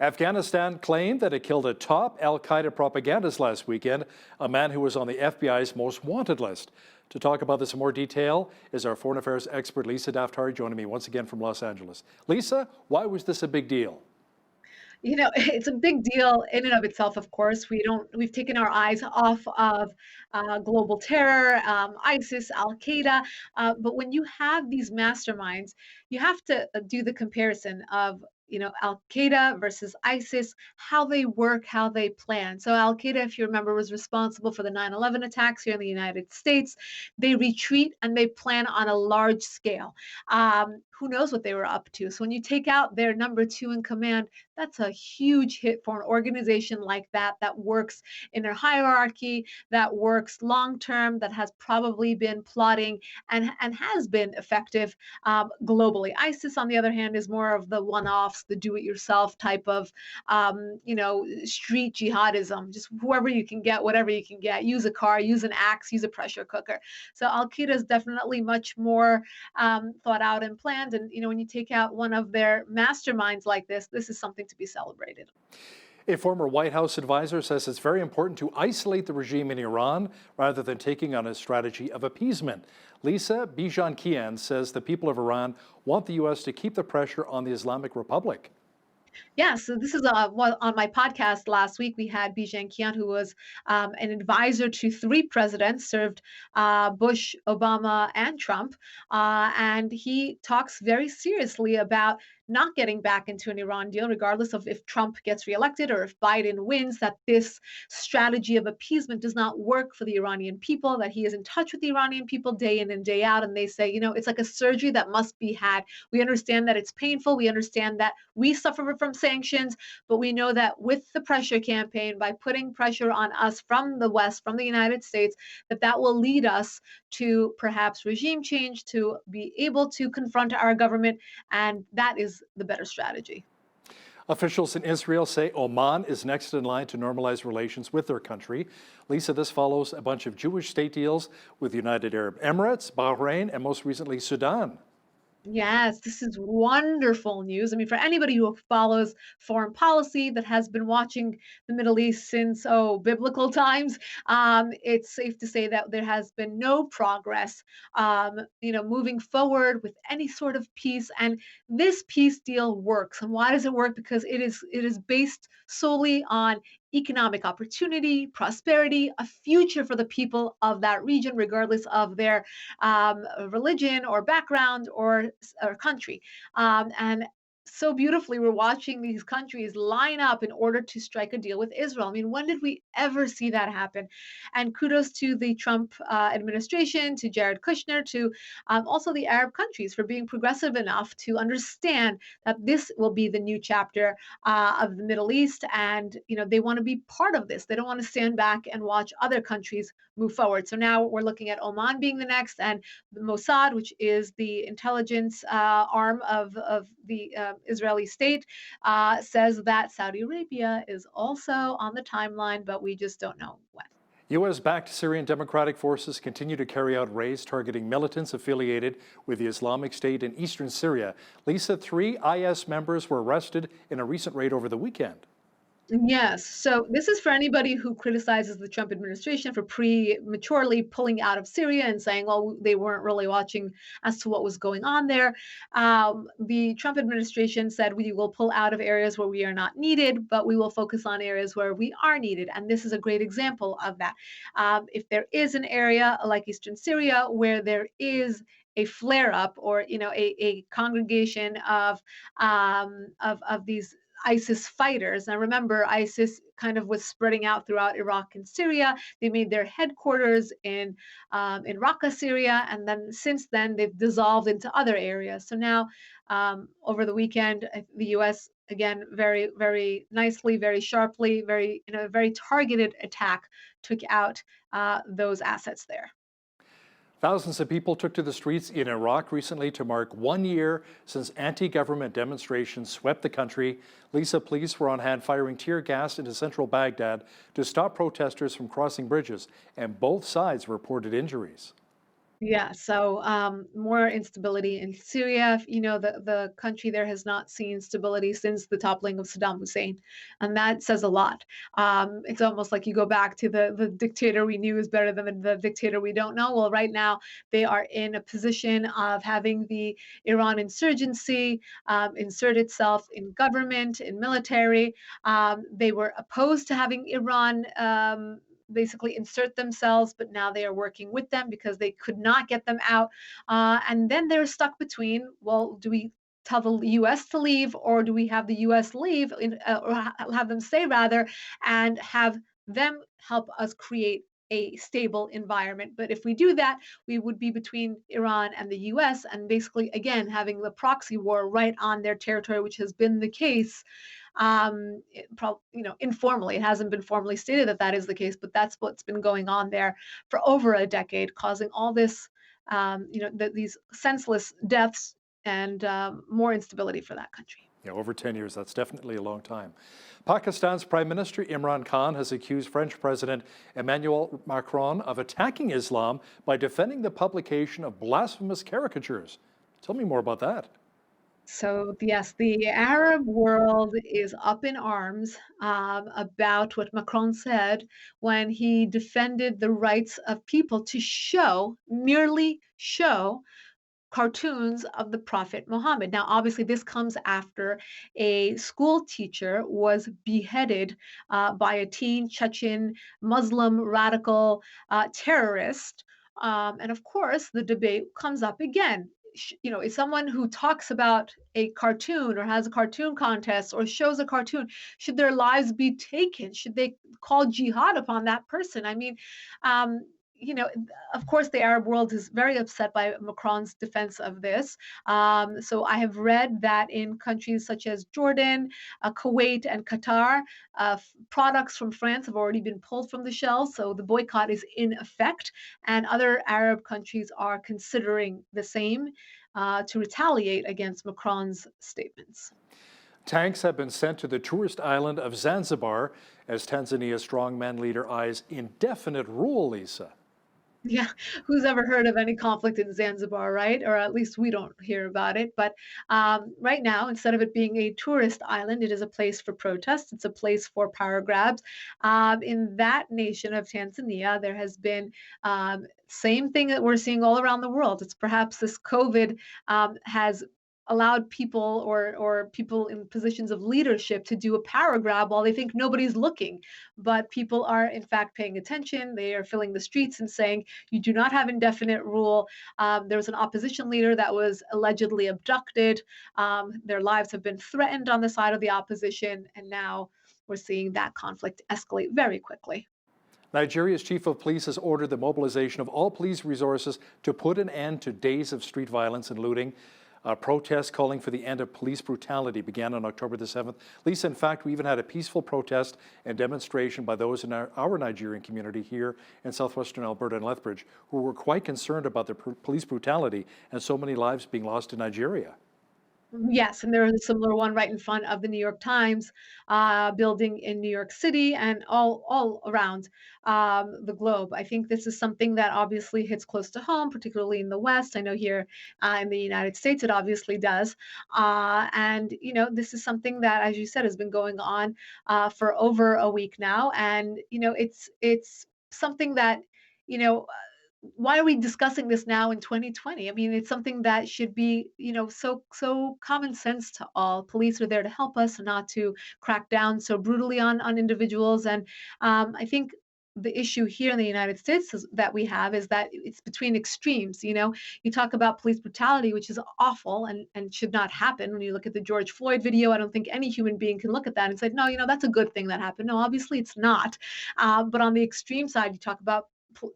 Afghanistan claimed that it killed a top al-Qaeda propagandist last weekend, a man who was on the FBI's most wanted list. To talk about this in more detail is our foreign affairs expert, Lisa Daftari, joining me once again from Los Angeles. Lisa, why was this a big deal? It's a big deal in and of itself, of course. We've taken our eyes off of global terror, ISIS, Al Qaeda. But when you have these masterminds, you have to do the comparison of, Al Qaeda versus ISIS, how they work, how they plan. So, Al Qaeda, if you remember, was responsible for the 9/11 attacks here in the United States. They retreat and they plan on a large scale. Who knows what they were up to? So, when you take out their number two in command, that's a huge hit for an organization like that that works in a hierarchy, that works long term, that has probably been plotting and has been effective globally. ISIS, on the other hand, is more of the one-offs, the do-it-yourself type of, street jihadism. Just whoever you can get, whatever you can get. Use a car, use an axe, use a pressure cooker. So Al Qaeda is definitely much more thought out and planned. And when you take out one of their masterminds like this is something to be celebrated. A former White House advisor says it's very important to isolate the regime in Iran rather than taking on a strategy of appeasement. Lisa Bijan says the people of Iran want the U.S. to keep the pressure on the Islamic Republic. Yeah, so this is on my podcast last week. We had Bijan Kian, who was an advisor to three presidents, served Bush, Obama, and Trump. And he talks very seriously about not getting back into an Iran deal, regardless of if Trump gets reelected or if Biden wins, that this strategy of appeasement does not work for the Iranian people, that he is in touch with the Iranian people day in and day out. And they say, it's like a surgery that must be had. We understand that it's painful. We understand that we suffer from sanctions, but we know that with the pressure campaign, by putting pressure on us from the West, from the United States, that will lead us to perhaps regime change, to be able to confront our government. And that is the better strategy. Officials in Israel say Oman is next in line to normalize relations with their country. Lisa, this follows a bunch of Jewish state deals with the United Arab Emirates, Bahrain, and most recently Sudan. Yes, this is wonderful news. I mean, for anybody who follows foreign policy that has been watching the Middle East since, biblical times, it's safe to say that there has been no progress, moving forward with any sort of peace. And this peace deal works. And why does it work? Because it is based solely on economic opportunity, prosperity, a future for the people of that region, regardless of their religion or background or country. And so beautifully, we're watching these countries line up in order to strike a deal with Israel. I mean, when did we ever see that happen? And kudos to the Trump administration, to Jared Kushner, to also the Arab countries for being progressive enough to understand that this will be the new chapter of the Middle East. And, they want to be part of this. They don't want to stand back and watch other countries move forward. So now we're looking at Oman being the next, and the Mossad, which is the intelligence arm of the Israeli state, says that Saudi Arabia is also on the timeline, but we just don't know when. U.S.-backed Syrian Democratic Forces continue to carry out raids targeting militants affiliated with the Islamic State in eastern Syria. Lisa, 3 IS members were arrested in a recent raid over the weekend. Yes. So this is for anybody who criticizes the Trump administration for prematurely pulling out of Syria and saying, well, they weren't really watching as to what was going on there. The Trump administration said we will pull out of areas where we are not needed, but we will focus on areas where we are needed. And this is a great example of that. If there is an area like Eastern Syria where there is a flare up or a congregation of these ISIS fighters. Now, remember, ISIS kind of was spreading out throughout Iraq and Syria. They made their headquarters in Raqqa, Syria, and then since then they've dissolved into other areas. So now, over the weekend, the U.S. again very, very nicely, very sharply, very targeted attack took out those assets there. Thousands of people took to the streets in Iraq recently to mark 1 year since anti-government demonstrations swept the country. Lisa, police were on hand firing tear gas into central Baghdad to stop protesters from crossing bridges, and both sides reported injuries. Yeah, so more instability in Syria. You know, the country there has not seen stability since the toppling of Saddam Hussein, and that says a lot. It's almost like you go back to the dictator we knew is better than the dictator we don't know. Well, right now they are in a position of having the Iran insurgency insert itself in government, in military. They were opposed to having Iran. Basically insert themselves, but now they are working with them because they could not get them out. And then they're stuck between, well, do we tell the US to leave, or do we have the US leave, have them stay rather, and have them help us create a stable environment? But if we do that, we would be between Iran and the US, and basically, again, having the proxy war right on their territory, which has been the case informally. It hasn't been formally stated that that is the case, but that's what's been going on there for over a decade, causing all this, these senseless deaths and more instability for that country. Yeah, over 10 years, that's definitely a long time. Pakistan's Prime Minister Imran Khan has accused French President Emmanuel Macron of attacking Islam by defending the publication of blasphemous caricatures. Tell me more about that. So, yes, the Arab world is up in arms about what Macron said when he defended the rights of people to merely show cartoons of the Prophet Muhammad. Now, obviously, this comes after a school teacher was beheaded by a teen Chechen Muslim radical terrorist. And of course, the debate comes up again. Is someone who talks about a cartoon or has a cartoon contest or shows a cartoon, should their lives be taken? Should they call jihad upon that person? I mean, um, you know, of course, the Arab world is very upset by Macron's defense of this. So I have read that in countries such as Jordan, Kuwait, and Qatar, products from France have already been pulled from the shelves. So the boycott is in effect, and other Arab countries are considering the same to retaliate against Macron's statements. Tanks have been sent to the tourist island of Zanzibar as Tanzania's strongman leader eyes indefinite rule, Lisa. Yeah, who's ever heard of any conflict in Zanzibar, right? Or at least we don't hear about it. But right now, instead of it being a tourist island, it is a place for protest. It's a place for power grabs. In that nation of Tanzania, there has been same thing that we're seeing all around the world. It's perhaps this COVID has allowed people or people in positions of leadership to do a power grab while they think nobody's looking, but people are in fact paying attention. They are filling the streets and saying you do not have indefinite rule. There was an opposition leader that was allegedly abducted. Their lives have been threatened on the side of the opposition, and now we're seeing that conflict escalate very quickly. Nigeria's chief of police has ordered the mobilization of all police resources to put an end to days of street violence and looting. A protest calling for the end of police brutality began on October the 7th. Lisa, in fact, we even had a peaceful protest and demonstration by those in our Nigerian community here in southwestern Alberta and Lethbridge who were quite concerned about the police brutality and so many lives being lost in Nigeria. Yes, and there is a similar one right in front of the New York Times building in New York City and all around the globe. I think this is something that obviously hits close to home, particularly in the West. I know here in the United States, it obviously does. And this is something that, as you said, has been going on for over a week now, and it's something that you know why are we discussing this now in 2020? I mean, it's something that should be, so common sense to all. Police are there to help us, not to crack down so brutally on individuals. And I think the issue here in the United States that we have is that it's between extremes. You talk about police brutality, which is awful and should not happen. When you look at the George Floyd video, I don't think any human being can look at that and say, no, that's a good thing that happened. No, obviously it's not. But on the extreme side, you talk about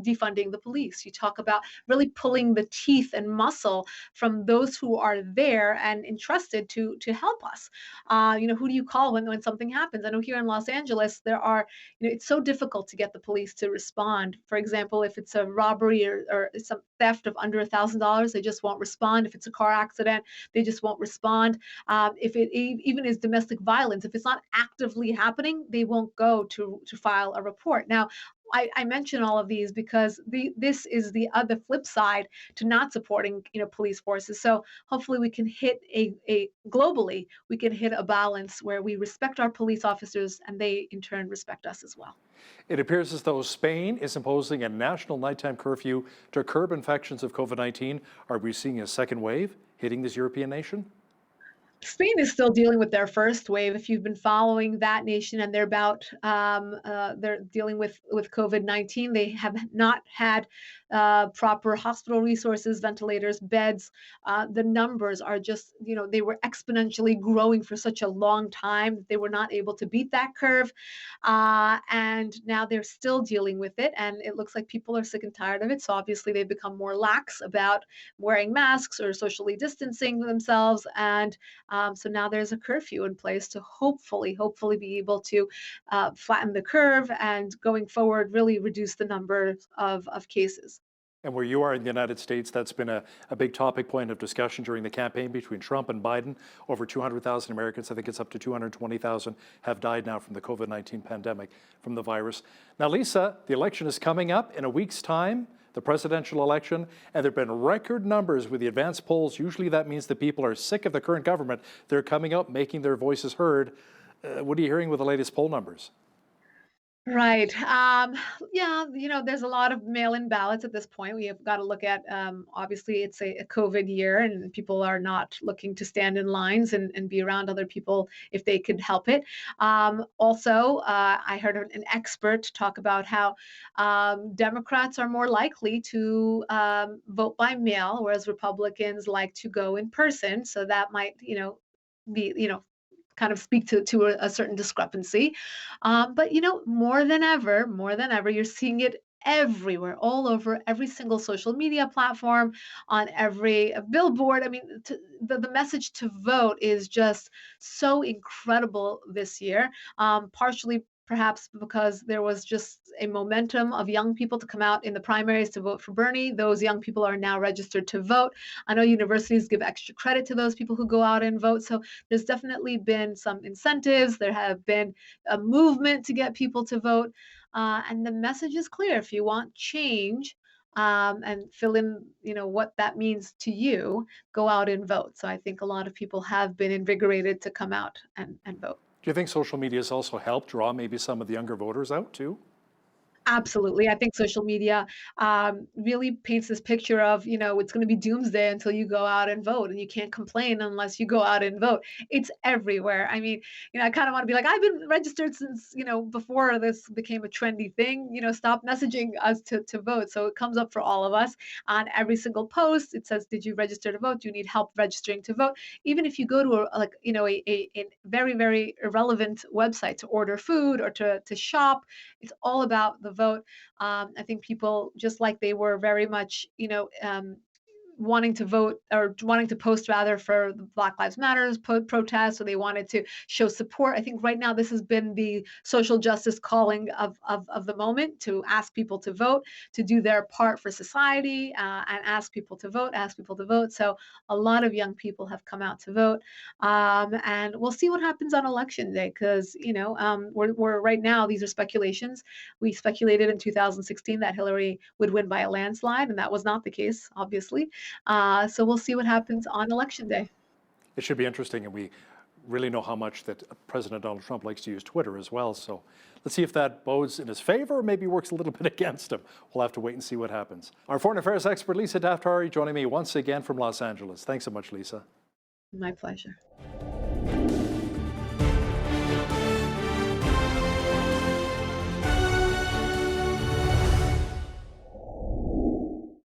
defunding the police. You talk about really pulling the teeth and muscle from those who are there and entrusted to help us. Who do you call when something happens? I know here in Los Angeles there are, it's so difficult to get the police to respond. For example, if it's a robbery or some theft of under $1,000, they just won't respond. If it's a car accident, they just won't respond. If it even is domestic violence, if it's not actively happening, they won't go to file a report. Now, I mention all of these because this is the other flip side to not supporting, police forces. So hopefully we can hit a globally, we can hit a balance where we respect our police officers and they in turn respect us as well. It appears as though Spain is imposing a national nighttime curfew to curb infections of COVID-19. Are we seeing a second wave hitting this European nation? Spain is still dealing with their first wave. If you've been following that nation and they're dealing with COVID-19. They have not had proper hospital resources, ventilators, beds. The numbers are just, they were exponentially growing for such a long time. They were not able to beat that curve, and now they're still dealing with it. And it looks like people are sick and tired of it. So obviously they've become more lax about wearing masks or socially distancing themselves, and so now there's a curfew in place to hopefully be able to flatten the curve and going forward, really reduce the number of cases. And where you are in the United States, that's been a big topic point of discussion during the campaign between Trump and Biden. Over 200,000 Americans, I think it's up to 220,000, have died now from the COVID-19 pandemic, from the virus. Now, Lisa, the election is coming up in a week's time, the presidential election, and there have been record numbers with the advanced polls. Usually that means that people are sick of the current government. They're coming out, making their voices heard. What are you hearing with the latest poll numbers? Right. Yeah, there's a lot of mail-in ballots at this point. We have got to look at, obviously, it's a COVID year, and people are not looking to stand in lines and be around other people if they could help it. Also, I heard an expert talk about how Democrats are more likely to vote by mail, whereas Republicans like to go in person. So that might, be, kind of speak to a certain discrepancy. But more than ever, you're seeing it everywhere, all over every single social media platform, on every billboard. I mean, the message to vote is just so incredible this year. Partially perhaps because there was just a momentum of young people to come out in the primaries to vote for Bernie. Those young people are now registered to vote. I know universities give extra credit to those people who go out and vote. So there's definitely been some incentives. There have been a movement to get people to vote. And the message is clear. If you want change, and fill in, what that means to you, go out and vote. So I think a lot of people have been invigorated to come out and vote. Do you think social media has also helped draw maybe some of the younger voters out too? Absolutely. I think social media really paints this picture of, it's going to be doomsday until you go out and vote, and you can't complain unless you go out and vote. It's everywhere. I mean, I kind of want to be like, I've been registered since, before this became a trendy thing, stop messaging us to vote. So it comes up for all of us on every single post. It says, did you register to vote? Do you need help registering to vote? Even if you go to a very, very irrelevant website to order food or to shop, it's all about the vote. I think people, just like they were very much, wanting to vote, or wanting to post rather, for the Black Lives Matters protests, so they wanted to show support. I think right now this has been the social justice calling of the moment, to ask people to vote, to do their part for society, and ask people to vote, ask people to vote. So a lot of young people have come out to vote, and we'll see what happens on election day, because we're right now, these are speculations. We speculated in 2016 that Hillary would win by a landslide, and that was not the case, obviously. So we'll see what happens on election day. It should be interesting, and we really know how much that President Donald Trump likes to use Twitter as well. So let's see if that bodes in his favor or maybe works a little bit against him. We'll have to wait and see what happens. Our foreign affairs expert, Lisa Daftari, joining me once again from Los Angeles. Thanks so much, Lisa. My pleasure.